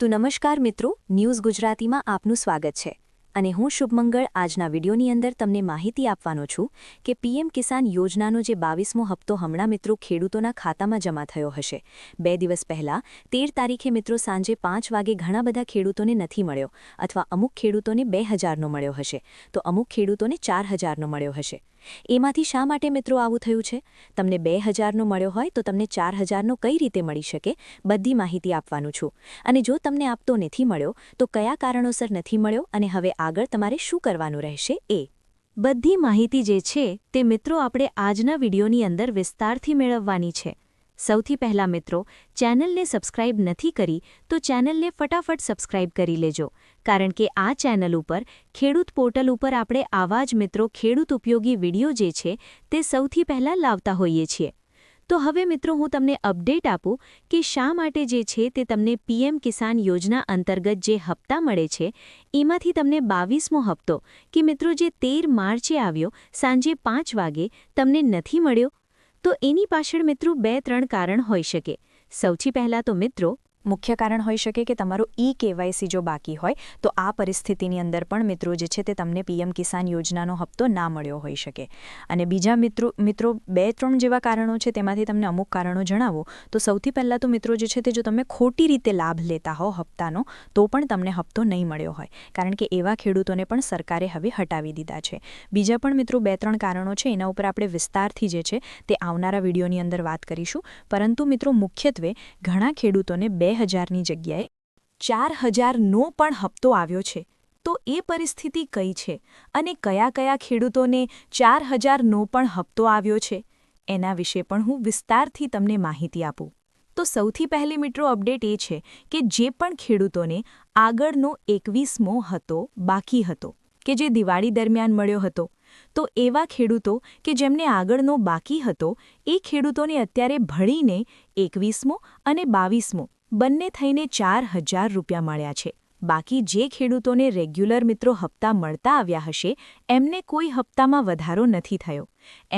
તો નમસ્કાર મિત્રો, ન્યૂઝ ગુજરાતીમાં આપનું સ્વાગત છે અને હું શુભમંગળ આજના વિડીયોની અંદર તમને માહિતી આપવાનો છું કે પીએમ કિસાન યોજનાનો જે 22મો હપ્તો હમણાં મિત્રો ખેડૂતોના ખાતામાં જમા થયો હશે. 2 દિવસ પહેલા 13 તારીખે મિત્રો સાંજે 5 વાગે ઘણા બધા ખેડૂતોને નથી મળ્યો અથવા અમુક ખેડૂતોને 2000નો મળ્યો હશે તો અમુક ખેડૂતોને 4000નો મળ્યો હશે. એમાંથી શા માટે મિત્રો આવું થયું છે? તમને 2000નો મળ્યો હોય તો તમને 4000નો કઈ રીતે મળી શકે? બધી માહિતી આપવાનું છું. અને જો તમને આપતો નથી મળ્યો તો કયા કારણોસર નથી મળ્યો અને હવે આગળ તમારે શું કરવાનું રહેશે એ બધી માહિતી જે છે તે મિત્રો આપણે આજના વિડીયોની અંદર વિસ્તારથી મેળવવાની છે. સૌથી પહેલા મિત્રો, ચેનલને સબસ્ક્રાઇબ નથી કરી તો ચેનલને ફટાફટ સબસ્ક્રાઇબ કરી લેજો, કારણ કે આ ચેનલ ઉપર ખેડૂત પોર્ટલ ઉપર આપણે આવા જ મિત્રો ખેડૂત ઉપયોગી વિડીયો જે છે તે સૌથી પહેલા લાવતા હોઈએ છીએ. તો હવે મિત્રો હું તમને અપડેટ આપું કે શા માટે જે છે તે તમને પીએમ કિસાન યોજના અંતર્ગત જે હપ્તા મળે છે એમાંથી તમને 22મો હપ્તો કે મિત્રો જે 13 માર્ચે આવ્યો સાંજે 5 વાગે તમને નથી મળ્યો. તો એની પાછળ મિત્રો 2-3 કારણ હોઈ શકે. સૌથી પહેલા તો મિત્રો મુખ્ય કારણ હોઈ શકે કે તમારું ઈ-કેવાયસી જો બાકી હોય તો આ પરિસ્થિતિની અંદર પણ મિત્રો જે છે તે તમને પીએમ કિસાન યોજનાનો હપ્તો ના મળ્યો હોઈ શકે. અને બીજા મિત્રો 2-3 જેવા કારણો છે, તેમાંથી તમને અમુક કારણો જણાવો તો સૌથી પહેલાં તો મિત્રો જે છે તે જો તમે ખોટી રીતે લાભ લેતા હો હપ્તાનો તો પણ તમને હપ્તો નહીં મળ્યો હોય, કારણ કે એવા ખેડૂતોને પણ સરકારે હવે હટાવી દીધા છે. બીજા પણ મિત્રો 2-3 કારણો છે, એના ઉપર આપણે વિસ્તારથી જે છે તે આવનારા વિડીયોની અંદર વાત કરીશું. પરંતુ મિત્રો મુખ્યત્વે ઘણા ખેડૂતોને 2000ની જગ્યાએ 4000નો પણ હપ્તો આવ્યો છે. તો એ પરિસ્થિતિ કઈ છે અને કયા કયા ખેડૂતોને 4000નો પણ હપ્તો આવ્યો છે એના વિશે પણ હું વિસ્તારથી તમને માહિતી આપું. તો સૌથી પહેલી મિત્રો અપડેટ એ છે કે જે પણ ખેડૂતોને આગળનો 21મો હતો બાકી હતો કે જે દિવાળી દરમિયાન મળ્યો હતો, તો એવા ખેડૂતો કે જેમને આગળનો બાકી હતો એ ખેડૂતોને અત્યારે ભળીને 21મો અને 22મો બંને થઈને 4000 રૂપિયા મળ્યા છે. બાકી જે ખેડૂતોને રેગ્યુલર મિત્રો હપ્તા મળતા આવ્યા હશે એમને કોઈ હપ્તામાં વધારો નથી થયો.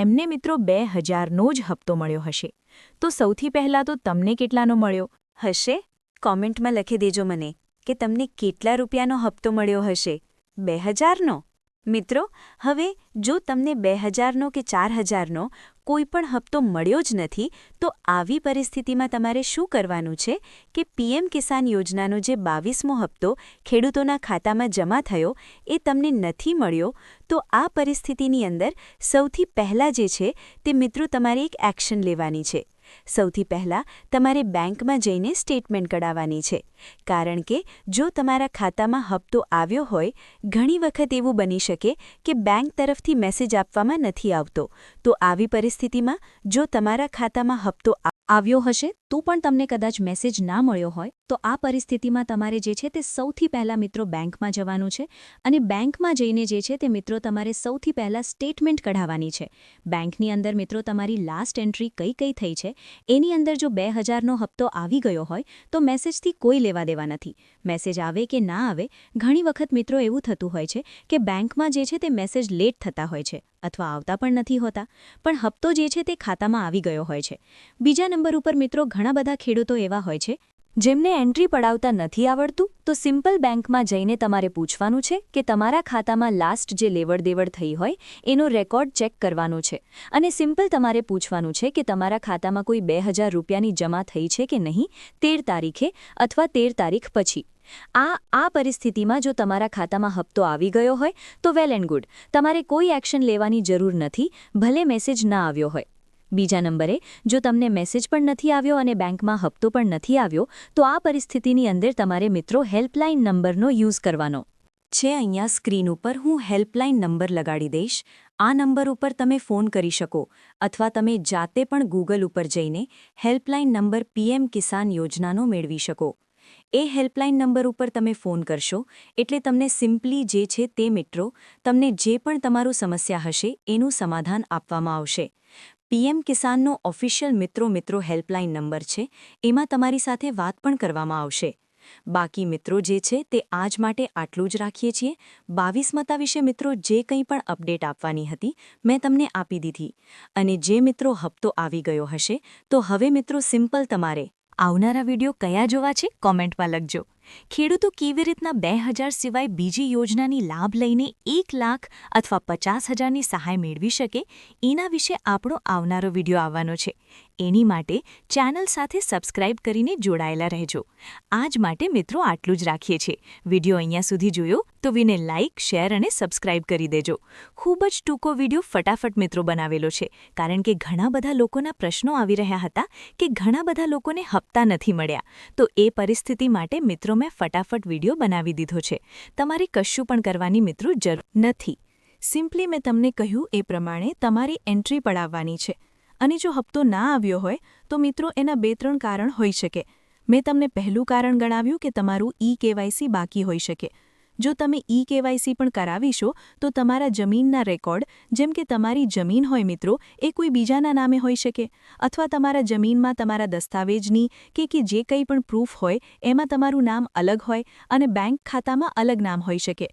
એમને મિત્રો 2000નો જ હપ્તો મળ્યો હશે. તો સૌથી પહેલાં તો તમને કેટલાનો મળ્યો હશે? કોમેન્ટમાં લખી દેજો મને કે તમને કેટલા રૂપિયાનો હપ્તો મળ્યો હશે. 2000નો? મિત્રો, હવે જો તમને 2000નો કે 4000નો કોઈ પણ હપ્તો મળ્યો જ નથી તો આવી પરિસ્થિતિમાં તમારે શું કરવાનું છે કે પીએમ કિસાન યોજનાનો જે 22મો હપ્તો ખેડૂતોના ખાતામાં જમા થયો એ તમને નથી મળ્યો, તો આ પરિસ્થિતિની અંદર સૌથી પહેલાં જે છે તે મિત્રો તમારે એક એક્શન લેવાની છે. સૌથી પહેલાં તમારે બેંકમાં જઈને સ્ટેટમેન્ટ કઢાવવાની છે, કારણ કે જો તમારા ખાતામાં હપ્તો આવ્યો હોય, ઘણી વખત એવું બની શકે કે બેંક તરફથી મેસેજ આપવામાં નથી આવતો. તો આવી પરિસ્થિતિમાં જો તમારા ખાતામાં હપ્તો આવ્યો હશે તો પણ તમને કદાચ મેસેજ ના મળ્યો હોય તો આ પરિસ્થિતિમાં તમારે જે છે તે સૌથી પહેલાં મિત્રો બેંકમાં જવાનું છે અને બેંકમાં જઈને જે છે તે મિત્રો તમારે સૌથી પહેલાં સ્ટેટમેન્ટ કઢાવવાની છે. બેંકની અંદર મિત્રો તમારી લાસ્ટ એન્ટ્રી કઈ કઈ થઈ છે એની અંદર જો 2000નો હપ્તો આવી ગયો હોય તો મેસેજથી કોઈ લેવા દેવા નથી. મેસેજ આવે કે ના આવે, ઘણી વખત મિત્રો એવું થતું હોય છે કે બેંકમાં જે છે તે મેસેજ લેટ થતા હોય છે અથવા આવતા પણ નથી હોતા, પણ હપ્તો જે છે તે ખાતામાં આવી ગયો હોય છે. બીજા નંબર ઉપર મિત્રો ઘણા બધા ખેડૂતો એવા હોય છે જેમને એન્ટ્રી પડાવતા નથી આવડતું, તો સિમ્પલ બેંકમાં જઈને તમારે પૂછવાનું છે કે તમારા ખાતામાં લાસ્ટ જે લેવડ દેવડ થઈ હોય એનો રેકોર્ડ ચેક કરવાનો છે અને સિમ્પલ તમારે પૂછવાનું છે કે તમારા ખાતામાં કોઈ 2000 રૂપિયાની જમા થઈ છે કે નહીં 13 તારીખે અથવા 13 તારીખ પછી. આ પરિસ્થિતિમાં જો તમારા ખાતામાં હપ્તો આવી ગયો હોય તો વેલ એન્ડ ગુડ, તમારે કોઈ એક્શન લેવાની જરૂર નથી, ભલે મેસેજ ના આવ્યો હોય. બીજા નંબરે જો તમને મેસેજ પણ નથી આવ્યો અને બેંકમાં હપ્તો પણ નથી આવ્યો તો આ પરિસ્થિતિની અંદર તમારે મિત્રો હેલ્પલાઇન નંબરનો યુઝ કરવાનો છે. અહીંયા સ્ક્રીન ઉપર હું હેલ્પલાઇન નંબર લગાડી દઈશ. આ નંબર ઉપર તમે ફોન કરી શકો અથવા તમે જાતે પણ ગૂગલ ઉપર જઈને હેલ્પલાઇન નંબર પીએમ કિસાન યોજનાનો મેળવી શકો. એ હેલ્પલાઇન નંબર ઉપર તમે ફોન કરશો એટલે તમને સિમ્પલી જે છે તે મિત્રો તમને જે પણ તમારું સમસ્યા હશે એનું સમાધાન આપવામાં આવશે. પીએમ કિસાનનો ઓફિશિયલ મિત્રો હેલ્પલાઇન નંબર છે, એમાં તમારી સાથે વાત પણ કરવામાં આવશે. બાકી મિત્રો જે છે તે આજ માટે આટલું જ રાખીએ છીએ. 22 મતા વિશે મિત્રો જે કંઈ પણ અપડેટ આપવાની હતી મેં તમને આપી દીધી. અને જે મિત્રો હપ્તો આવી ગયો હશે તો હવે મિત્રો સિમ્પલ તમારે આવનારા વિડીયો કયા જોવા છે કોમેન્ટમાં લખજો. ખેડૂતો કેવી રીતના 2000 સિવાય બીજી યોજનાની લાભ લઈને 1 લાખ અથવા 50,000ની સહાય મેળવી શકે એના વિશે આપણો આવનારો વિડીયો આવવાનો છે. એની માટે ચેનલ સાથે સબસ્ક્રાઇબ કરીને જોડાયેલા રહેજો. આજ માટે મિત્રો આટલું જ રાખીએ છીએ. વિડીયો અહીંયા સુધી જોયો તો વિને લાઇક, શેર અને સબસ્ક્રાઇબ કરી દેજો. ખૂબ જ ટૂંકો વિડીયો ફટાફટ મિત્રો બનાવેલો છે, કારણ કે ઘણા બધા લોકોના પ્રશ્નો આવી રહ્યા હતા કે ઘણા બધા લોકોને હપ્તા નથી મળ્યા. તો એ પરિસ્થિતિ માટે મિત્રો મેં ફટાફટ વિડીયો બનાવી દીધો છે. તમારે કશું પણ કરવાની મિત્રો જરૂર નથી. સિમ્પલી મેં તમને કહ્યું એ પ્રમાણે તમારી એન્ટ્રી પડાવવાની છે. અને જો હપ્તો ના આવ્યો હોય તો મિત્રો એના 2-3 કારણ હોઈ શકે. મેં તમને પહેલું કારણ ગણાવ્યું કે તમારું ઈ-કેવાયસી બાકી હોઈ શકે. જો તમે ઈ-કેવાયસી પણ કરાવીશો તો તમારા જમીનના રેકોર્ડ, જેમ કે તમારી જમીન હોય મિત્રો, એ કોઈ બીજાના નામે હોઈ શકે, અથવા તમારા જમીનમાં તમારા દસ્તાવેજની કે જે કંઈ પણ પ્રૂફ હોય એમાં તમારું નામ અલગ હોય અને બેંક ખાતામાં અલગ નામ હોઈ શકે.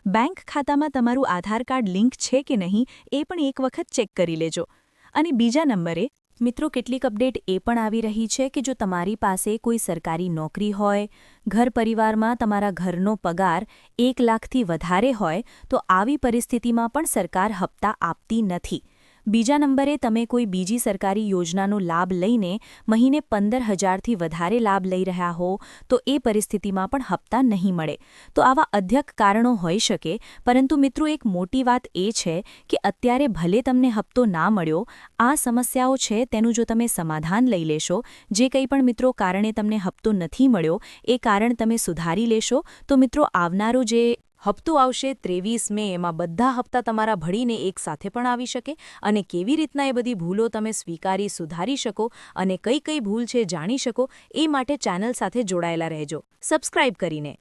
બેંક ખાતામાં તમારું આધાર કાર્ડ લિંક છે કે નહીં એ પણ એક વખત ચેક કરી લેજો. અને બીજા નંબરે મિત્રો કેટલીક અપડેટ એ પણ આવી રહી છે કે જો તમારી પાસે કોઈ સરકારી નોકરી હોય, ઘર પરિવારમાં તમારા ઘરનો પગાર 1 લાખથી વધારે હોય તો આવી પરિસ્થિતિમાં પણ સરકાર હપ્તા આપતી નથી. બીજા નંબરે તમે કોઈ બીજી સરકારી યોજનાનો લાભ લઈને મહિને 15,000થી વધારે લાભ લઈ રહ્યા હો તો એ પરિસ્થિતિમાં પણ હપ્તા નહીં મળે. તો આવા અધ્યક કારણો હોઈ શકે, પરંતુ મિત્રો એક મોટી વાત એ છે કે અત્યારે ભલે તમને હપ્તો ના મળ્યો, આ સમસ્યાઓ છે તેનું જો તમે સમાધાન લઈ લેશો, જે કંઈ પણ મિત્રો કારણે તમને હપ્તો નથી મળ્યો એ કારણ તમે સુધારી લેશો, તો મિત્રો આવનારો જે હપ્તો આવશે 23 મે એમાં બધા હપ્તા તમારા ભળીને એક સાથે પણ આવી શકે. અને કેવી રીતના એ બધી ભૂલો તમે સ્વીકારી સુધારી શકો અને કઈ કઈ ભૂલ છે જાણી શકો એ માટે ચેનલ સાથે જોડાયેલા રહેજો સબસ્ક્રાઇબ કરીને.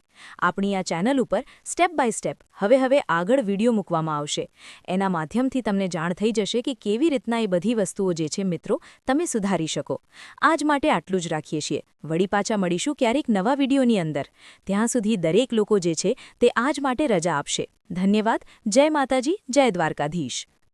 આપણી આ ચેનલ ઉપર સ્ટેપ બાય સ્ટેપ હવે આગળ વિડીયો મૂકવામાં આવશે. એના માધ્યમથી તમને જાણ થઈ જશે કે કેવી રીતના એ બધી વસ્તુઓ જે છે મિત્રો તમે સુધારી શકો. આજ માટે આટલું જ રાખીએ છીએ. વળી પાછા મળીશું ક્યારેક નવા વિડીયોની અંદર. ત્યાં સુધી દરેક લોકો જે છે તે આજ માટે રજા આપશે. ધન્યવાદ. જય માતાજી, જય દ્વારકાધીશ.